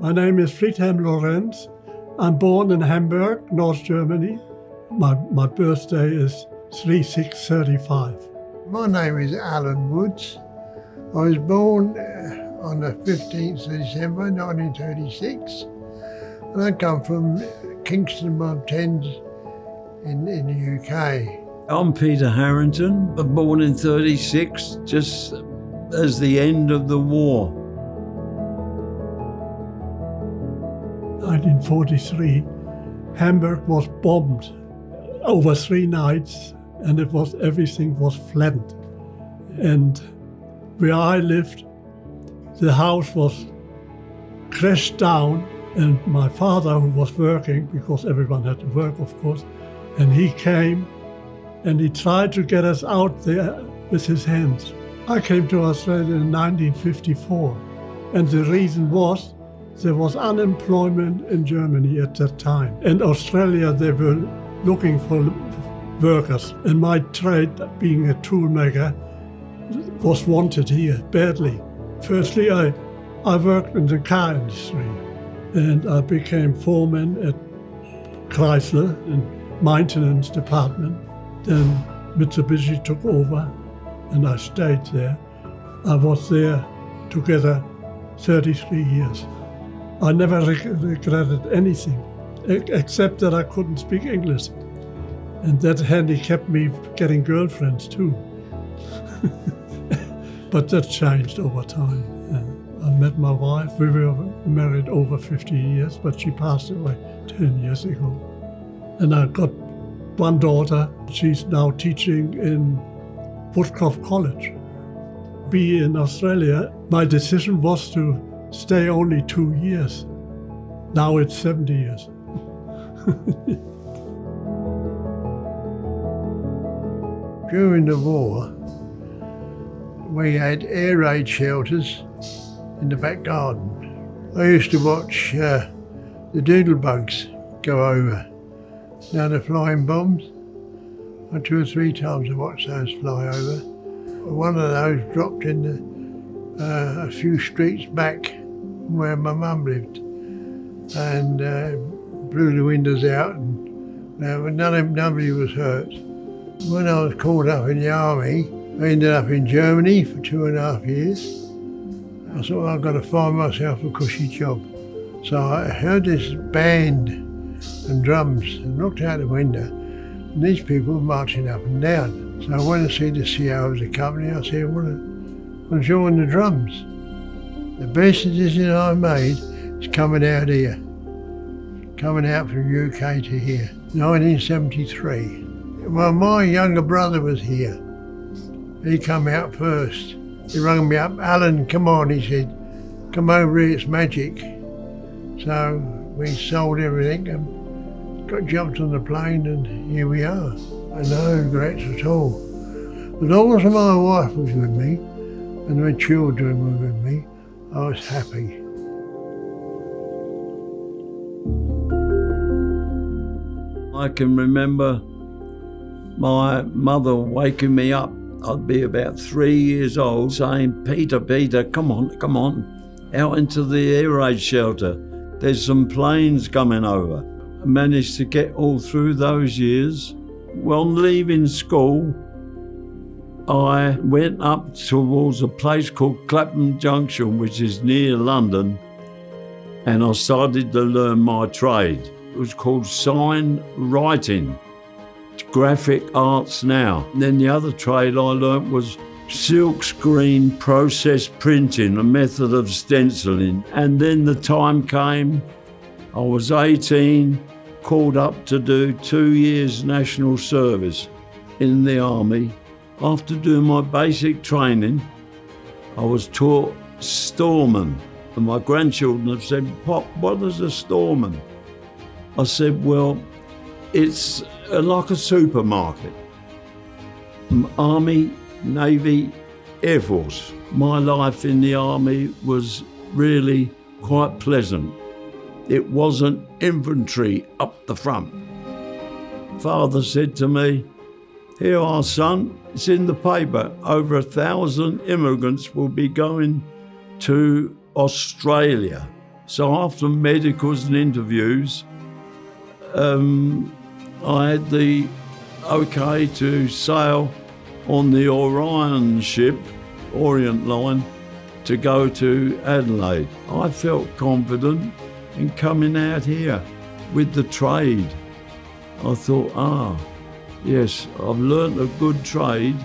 My name is Friedhelm Lorenz. I'm born in Hamburg, North Germany. My birthday is 3/6/35. My name is Alan Woods. I was born on the 15th of December 1936, and I come from Kingston upon Thames in the UK. I'm Peter Harrington, born in 36, just as the end of the war. 1943, Hamburg was bombed over 3 nights, and everything was flattened. And where I lived, the house was crashed down, and my father, who was working, because everyone had to work, of course, and he came and he tried to get us out there with his hands. I came to Australia in 1954, and the reason was there was unemployment in Germany at that time. In Australia, they were looking for workers, and my trade, being a toolmaker, was wanted here badly. Firstly, I worked in the car industry, and I became foreman at Chrysler in maintenance department. Then Mitsubishi took over, and I stayed there. I was there together 33 years. I never regretted anything, except that I couldn't speak English. And that handicapped me getting girlfriends too. But that changed over time. I met my wife. We were married over 50 years, but she passed away 10 years ago. And I got one daughter. She's now teaching in Woodcroft College. Being in Australia, my decision was to stay only 2 years. Now it's 70 years. During the war, we had air raid shelters in the back garden. I used to watch the doodlebugs go over. Now the flying bombs, 2 or 3 times I watched those fly over. One of those dropped in a few streets back from where my mum lived, and blew the windows out, and nobody was hurt. When I was called up in the army, I ended up in Germany for 2.5 years. I thought, I've got to find myself a cushy job. So I heard this band and drums and looked out the window, and these people were marching up and down. So I went to see the CEO of the company. I said, I want to join the drums. The best decision I made is coming out here, coming out from the UK to here, 1973. Well, my younger brother was here. He come out first. He rang me up, Alan, come on, he said, come over here, it's magic. So we sold everything and got jumped on the plane, and here we are. I no regrets at all. As long as my wife was with me and my children were with me, I was happy. I can remember my mother waking me up. I'd be about 3 years old, saying, Peter, come on, out into the air raid shelter. There's some planes coming over. I managed to get all through those years. Well, leaving school, I went up towards a place called Clapham Junction, which is near London, and I started to learn my trade. It was called sign writing. Graphic arts now. And then the other trade I learnt was silk screen process printing, a method of stenciling. And then the time came, I was 18, called up to do 2 years national service in the army. After doing my basic training, I was taught storeman. And my grandchildren have said, Pop, what is a storeman? I said, well, it's like a supermarket. Army, Navy, Air Force. My life in the Army was really quite pleasant. It wasn't infantry up the front. Father said to me, here are, son, it's in the paper. Over 1,000 immigrants will be going to Australia. So after medicals and interviews, I had the okay to sail on the Orion ship, Orient Line, to go to Adelaide. I felt confident in coming out here with the trade. I thought, yes, I've learnt a good trade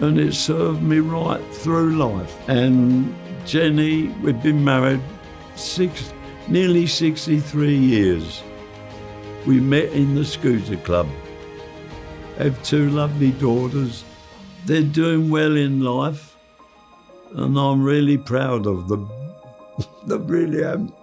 and it served me right through life. And Jenny, we've been married nearly 63 years. We met in the scooter club. Have 2 lovely daughters. They're doing well in life and I'm really proud of them. I really am.